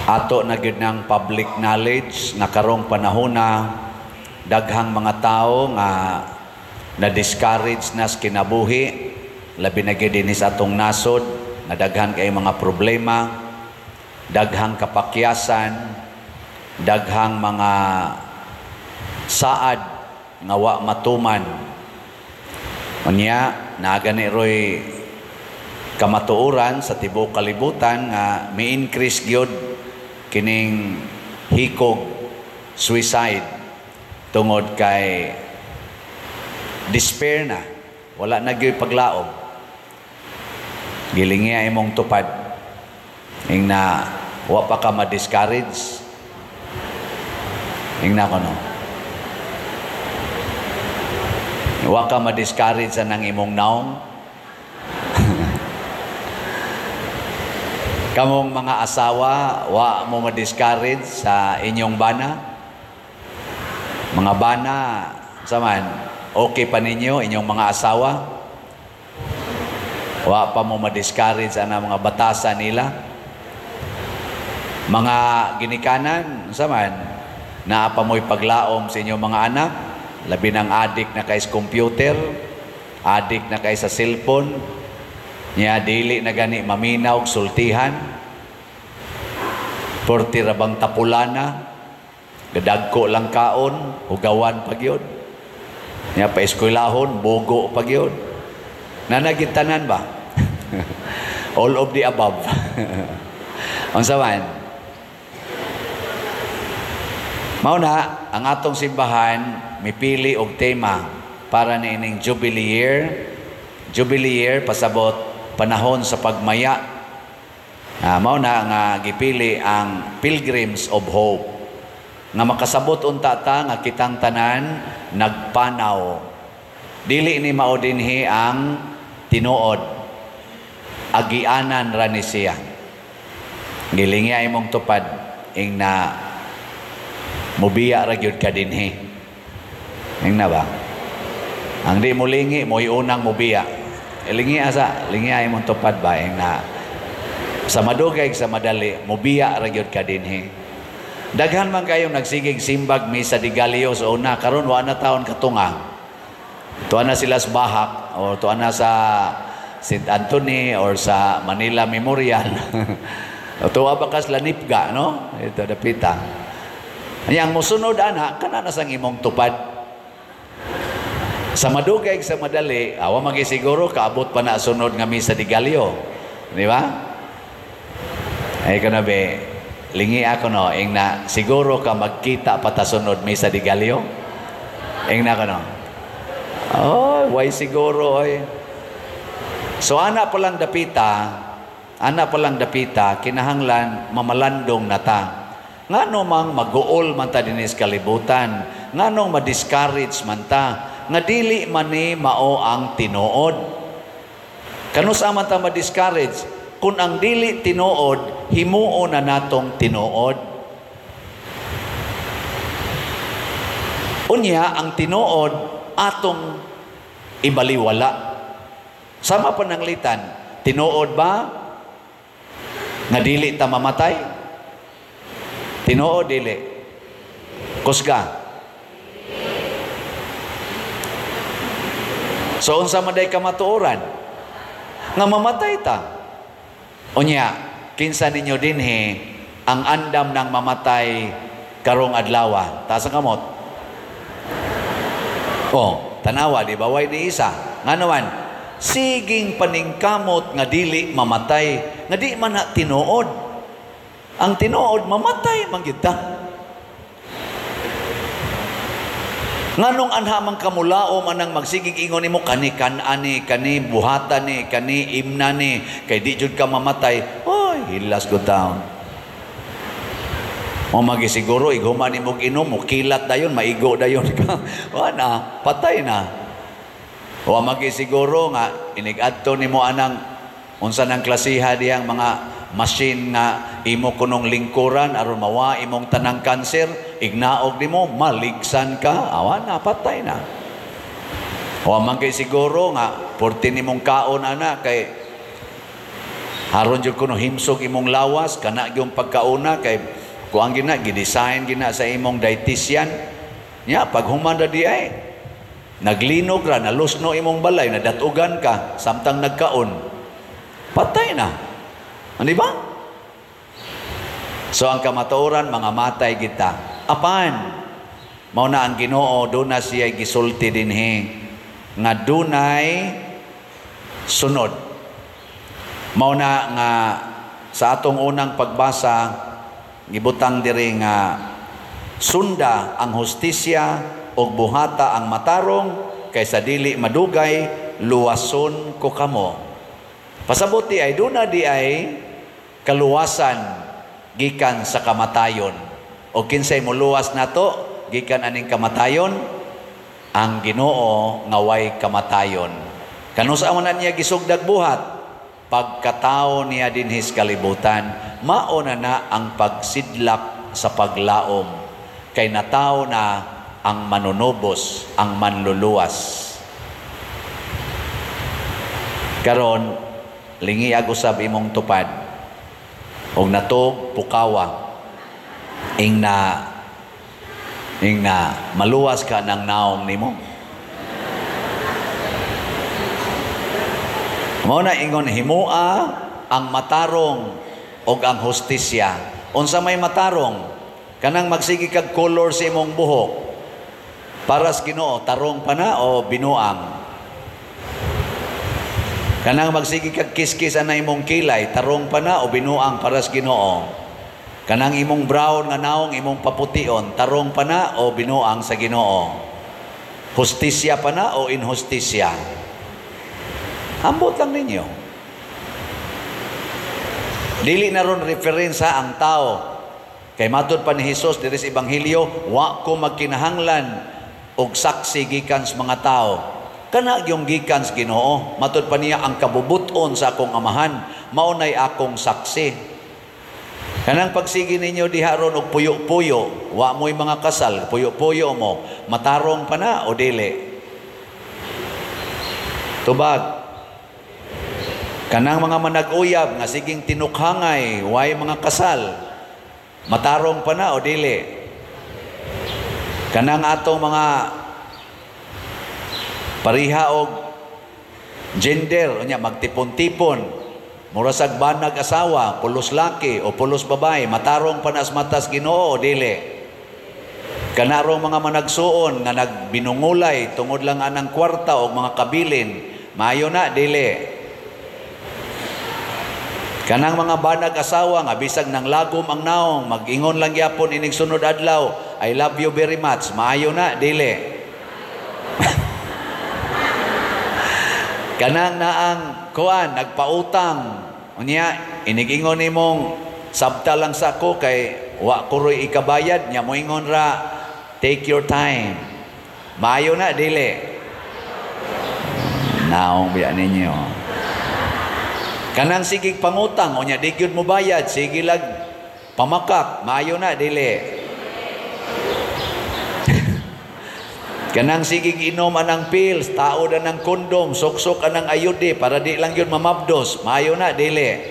Ato na gyud ng public knowledge na karong panahon na daghang mga tao nga na-discourage na sa kinabuhi, labi na gyud dinhi sa atong nasod, na daghan kay mga problema, daghang kapakyasan, daghang mga saad nga wa matuman. Unya nagani roy kamatuoran sa tibuok kalibutan nga mi-increase gyud kining hikog, suicide, tungod kay despair na, wala na gyud paglaom. Gilingi ay mong tupad ing na wa pa ka ma-discourage ing na kono, wa ka ma-discourage sa nang imong naong. Kamong mga asawa, wa mo ma-discourage sa inyong bana. Mga bana, saman, okay pa ninyo, inyong mga asawa? Wa pa mo ma-discourage sa mga batasan nila. Mga ginikanan, saman, naa pa mo'y paglaom sa inyong mga anak, labi ng addict na kay sa computer, addict na kay sa cellphone, niya dili na gani maminaw sultihan, porti rabang tapulana, gadagko lang kaon, hugawan pagyod, niya pa eskwelahon, bogo pagyod. Nanagitanan ba? All of the above. Unsa man? Mao na ang atong simbahan mipili og tema para niining Jubilee Year. Jubilee Year pasabot panahon sa pagmaya. Mao na nga gipili ang Pilgrims of Hope, nga makasabot unta ta nga kitang tanan nagpanaw. Dili ni mao dinhi ang tinuod, agianan ra ni siya. Gilingi ay mong tupad ing na mubiya ra gyud ka dinhi. Ing na ba? Ang di mo lingi mo'y unang mubiya. Lingi asa, lingi ay mong tupad ba ing na sa madugay sa madali mubiya ra gyud ka dinhi. Daghan man kayong nagsigig simbag misa di Galileo sa una, karon wa na taon katunga. Tuwa na sila sa Bahak o tuwa na sa St. Anthony or sa Manila Memorial. O tuwa ba kas Lanipga, no? Ito dapita. Yang musunod ana kana na sang imong tupad. Sa madugay sa madali, awa magisiguro kaabot pa na sunod nga misa di Galileo. Di ba? Ay kana be, lingi ako no, ing na siguro ka magkita pa ta sunod misa di Galileo. Ing na ka no. Oh, why siguro oy. So ana pa lang dapita, kinahanglan mamalandong nata. Ngano mang mag-uol man ta dinis kalibutan, nganong ma-discourage man ta, nga dili man ni mao ang tinuod. Kanusa man ta ma-discourage kung ang dili tinuod himuon na natong tinuod. Unya ang tinuod atong ibaliwala. Sama pananglitan, tinuod ba nga dili ta mamatay? Tinuod dili. Kusga. So unsa man day kamatuoran nga mamatay ta. Unya, kinsa ninyo dinhi ang andam ng mamatay karong adlaw? Taas ang kamot. Oh, tanawa di ba way ni isa. Ngano man? Siging paningkamot nga dili mamatay, nga di man na tinuod. Ang tinuod mamatay man gyud ta. Nganong anha man kamulao man ang magsigig ingon nimo kani kan-ani, kani buhatan ni, kani imna ni, kay di jud ka mamatay. Oy, hilas go down. Mo magisiguro iguman nimo inom, mo kilat dayon, maigo dayon ka. Wala, patay na. O magisiguro nga inig-adto nimo anang unsa nang klasiha diyang mga machine nga imo kunong lingkuran aron mawa imong tanang kanser, ignaog nimo maligsan ka, awan na patay na. O man kay siguro nga 14 nimong kaon ana kay Haron jud kuno himsog imong lawas kana gyung pagkauna kay kuang gina gidesign gina sa imong dietitian. Nya pag human ra di ay naglinog ra, nalusno imong balay, nadatugan ka samtang nagkaon. Patay na. Ano ba? So ang kamatuoran mga matay kita. Apan mao na ang Ginoo do na siya gisulti dinhi nga dunay sunod. Mao na nga sa atong unang pagbasa gibutang diri nga sunda ang hustisya ug buhata ang matarong kaysa dili madugay luwason ko kamo. Pasabuti ay duna di ay kaluwasan gikan sa kamatayon. O kinsay muluwas nato gikan aning kamatayon? Ang Ginoo nga way kamatayon. Kanusa man niya gisugdag buhat? Pagkatao niya dinhis kalibutan, mauna na ang pagsidlak sa paglaom. Kay natao na ang manunubos, ang manluluwas. Karon, lingi agusab imong tupad. Og natog pukawa. Ing na maluwas ka ng naong nimo. Mao na ingon himua ang matarong og ang hustisya. Unsa may matarong? Kanang magsigi kag color sa imong buhok. Para sa Ginoo, tarong pa na o binuang? Kanang magsigi kag kiskis ana imong kilay, tarong pa na o binuang para sa Ginoo? Kanang imong brown nga naong imong papution, tarong pa na o binuang sa Ginoo? Hustisya pa na o inhustisya? Ambot lang ninyo. Dili na ron referensya ang tao. Kay matud pa ni Jesus diri sa Ebanghelyo, wa ko magkinahanglan og saksi gikan sa mga tao. Kana gyung gikan sa Ginoo. Matud pa niya ang kabubuton sa akong amahan, maunay akong saksi. Kanang pagsigi ninyo diha ron og puyo-puyo, wa mo'y mga kasal, puyo-puyo mo, matarong pa na o dili? Tubag. Kanang mga manag-uyab nga siging tinukhangay, way mga kasal, matarong pa na o dili? Kanang atong mga pariha og gender, unya magtipon-tipon, murasag banag asawa, pulos laki o pulos babae, matarong pa na sa matas Ginoo o dili? Kanarong mga managsuon nga nagbinungulay tungod lang anang kwarta o mga kabilin, maayo na dili? Kanang mga banag asawa nga bisag nang lagom ang naong mag-ingon lang gyapon ining sunod adlaw, I love you very much, maayo na dili? Kanang naang kuan nagpautang unya inig-ingon nimong sabta lang sa ako kay wa ko roy ikabayad nya moingon ra take your time, maayo na dili? Naong biya ninyo. Kanang sigig pangutang, o niya, di gyud mo bayad, sige lag pamakak, maayo na, dili. Kanang sigig inom anang pills, tao na ng kondom, sok-sok anang ayude, para di lang yun mamabdos, maayo na, dili.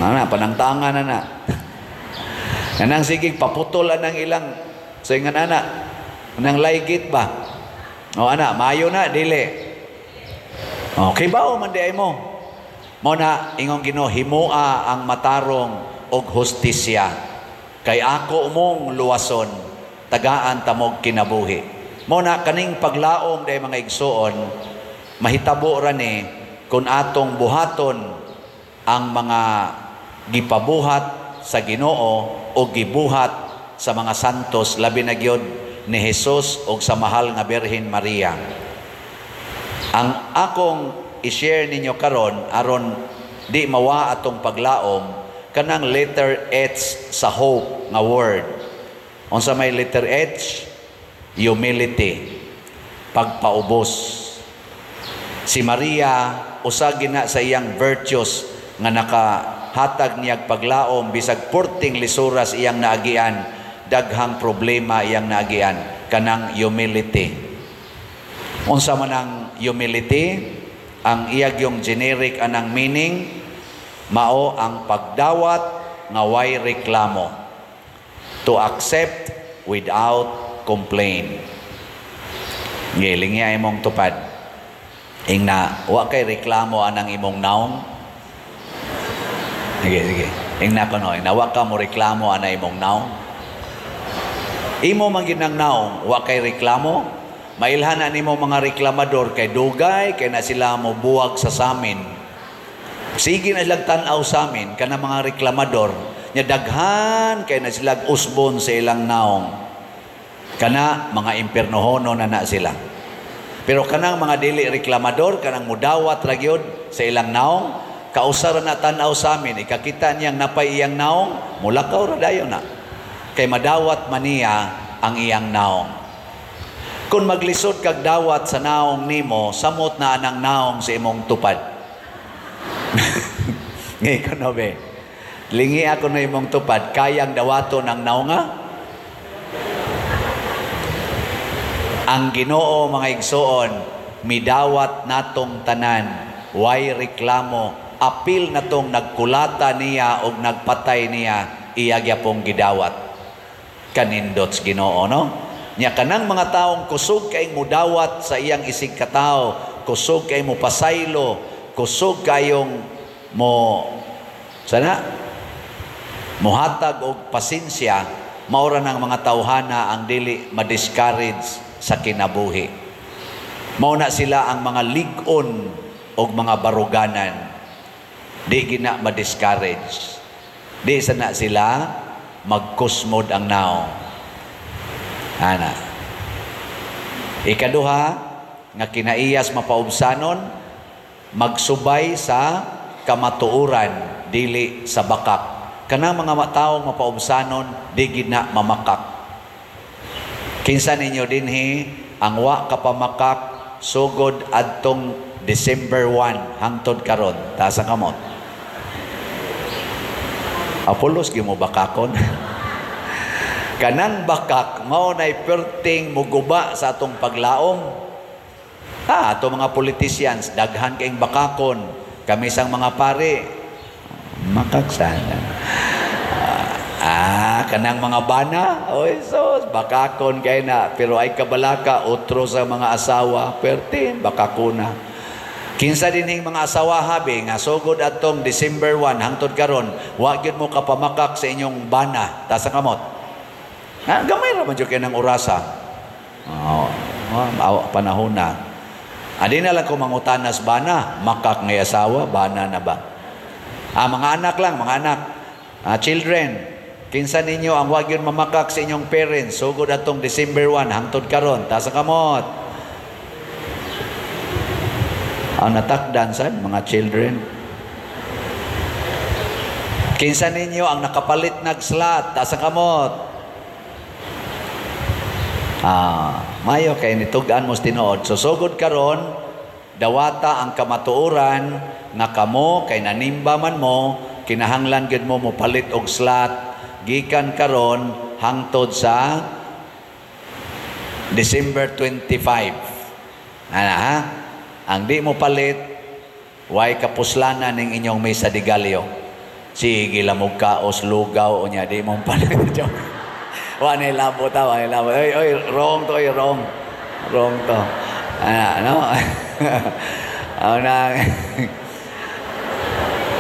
Panangtangan na. Kanang sigig paputol anang ilang, sa ingan anak, anang laygit ba? O anak, maayo na, dili. Okay ba o mandiay mo? Muna, ingong Ginoo, himua ang matarong og hustisya. Kay ako umong luwason, tagaan tamog kinabuhi. Muna, kaning paglaom day mga igsoon, mahitabo ra ni kung atong buhaton ang mga gipabuhat sa Ginoo o gibuhat sa mga santos, labi na gyud ni Jesus o sa mahal nga Birhen Maria. Ang akong i-share ninyo karon aron di mawa atong paglaom kanang letter H sa hope nga word. Unsa may letter H? Humility, pagpaubos. Si Maria usa gina sa iyang virtues nga nakahatag niyag paglaom bisag porting lisuras iyang naagian, daghang problema iyang naagian, kanang humility. Unsa man ang humility? Ang iyag yung generic anang meaning, Mao ang pagdawat nga way reklamo. To accept without complaint. Giling niya imong tupad. Ing na, wa kay reklamo anang imong naong. Sige. Ing na ko no, wa ka mo reklamo anang imong naong. Imo man gid nang naong, wa kay reklamo. Mailhanan nimo mga reklamador kay dugay kay na sila mo buwag sa samin. Sige na silang tan-aw sa amin kana mga reklamador nya daghan kay na sila usbon sa ilang naong. Kana mga impiernohono na sila. Pero kanang mga dili reklamador kanang mudawat ra gyud sa ilang naong, kausara na tan-aw sa amin, ikakita niyang napay iyang naong, mulakaw ra dayon na. Kay madawat man niya ang iyang naong. Kung maglisod kag dawat sa naong nimo, samot na anang naong sa imong tupad. Ngay ko no be. Lingi ako na imong tupad, kayang dawato ng naonga? Ang Ginoo mga igsoon, midawat natong tanan, way reklamo, apil natong nagkulata niya o nagpatay niya, iya gyapong gidawat. Kanindots Ginoo, no? Nya kanang mga taong kusog kay mudawat sa iyang isig katao, kusog kay mo pasaylo, kusog kayong mo sana muhatag og pasensya, maura ng mga tawhana ang dili ma-discourage sa kinabuhi. Mauna sila ang mga lig-on og mga baruganan. Di gina ma-discourage. Di sana sila magkusmod ang naong. Ana. Ikaduha, nga kinaiyas mapaubsanon, magsubay sa kamatuuran, dili sa bakak. Kanang mga taong mapaubsanon, di gina mamakak. Kinsa ninyo dinhi, ang wa kapamakak, sugod adtong December 1, hangtod karon, tasa kamot. Apolos, gi mo bakakon. Kanang bakak, mao na'y perting muguba sa atong paglaom. Ato mga politicians, daghan kayong bakakon. Kami sang mga pare, makaksana. Kanang mga bana, oy sos, bakakon kay na. Pero ay kabalaka, otro sa mga asawa, pertin, bakakuna. Kinsa dinhing mga asawa habi, nga sugod atong December 1, hangtod karon, wa gyud mo kapamakak sa inyong bana, tasa kamot. Gamay ra man jud kay nang orasa. Panahon na. Adi na lang ko mangutanas bana, makak ngay asawa, bana na ba? Mga anak lang, mga anak. Children, kinsa ninyo ang wag yun mamakak sa inyong parents, sugod atong December 1, hangtod karon, tasa kamot. Ang natakdan sad, mga children. Kinsa ninyo ang nakapalit nag-slot, tasa kamot. Mayo kay nitugan mo tinuod. So sugod karon, dawata ang kamatuoran nga kamo kay nanimba man mo, kinahanglan gid mo palit og slot gikan karon hangtod sa December 25. Ha? Ang di mo palit, way kapuslanan ning inyong mesa de galyo. Sige lamog kaos lugaw unya di mo palit. Wala labo ta, wala labo. Oy, wrong to, wrong. Wrong to. Ano? Na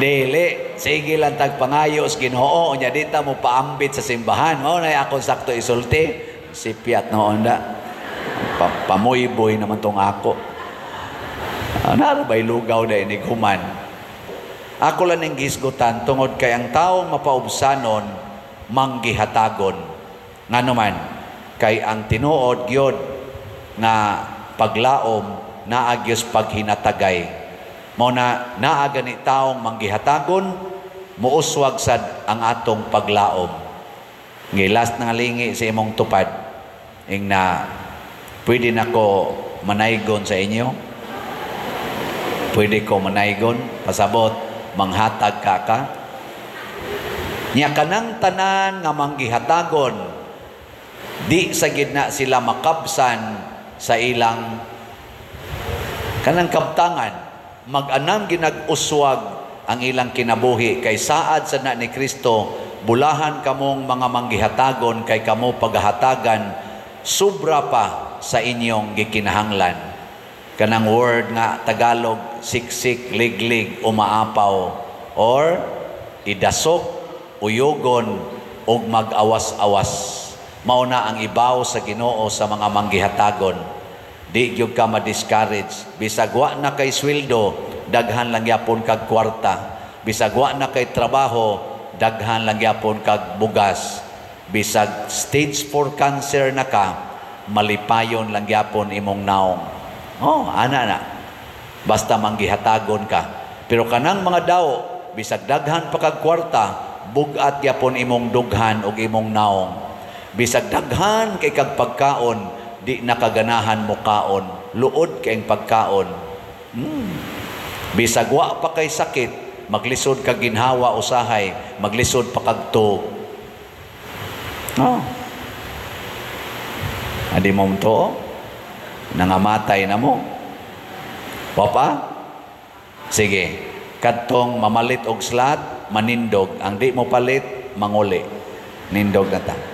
dili, sige lang tagpangayos Ginoo nya dita mo paambit sa simbahan. Mao na ako sakto isulti. Si Piat noon da. Pamoy-boy naman tong ako. Narabay lugaw da ini human. Ako lang ning gisgutan tungod kay ang taong mapaubsanon manggihatagon. Nga naman, kay ang tinuod gyud nga paglaom naagyos paghinatagay. Mao na naa gani taong manggihatagon, muuswag sad ang atong paglaom. Gilas na lingi sa imong tupad, ing na pwede nako manaygon sa inyo. Pwede ko manaygon, pasabot manghatag ka. Nya kanang tanan nga manggihatagon, di sa gidna sila makabsan sa ilang kanang kabtangan, mag-anam ginag-uswag ang ilang kinabuhi kay saad sa na ni Kristo, bulahan kamong mga manggihatagon kay kamo paghahatagan sobra pa sa inyong gikinahanglan. Kanang word nga Tagalog, siksik, liglig, umaapaw, or idasok, uyogon, ug mag-awas-awas. Mauna ang ibaw sa Ginoo sa mga manggihatagon. Di gyud ka ma-discourage. Bisag wa na kay sweldo, daghan lang yapon kag kwarta. Bisag wa na kay trabaho, daghan lang yapon kag bugas. Bisag stage 4 cancer na ka, malipayon lang yapon imong naong. Oh, ana na. Basta manggihatagon ka. Pero kanang mga daw, bisag daghan pa kag kwarta, bugat yapon imong dughan ug imong naong. Bisag daghan kay kag pagkaon, di nakaganahan mo kaon, luod kay pagkaon. Bisag wa pa kay sakit, maglisod kag ginhawa usahay, maglisod pa kag tuog. Oh. Adi mo to, nangamatay na mo. Papa? Sige, kadtong mamalit og slot, manindog. Ang di mo palit, manguli. Nindog na ta.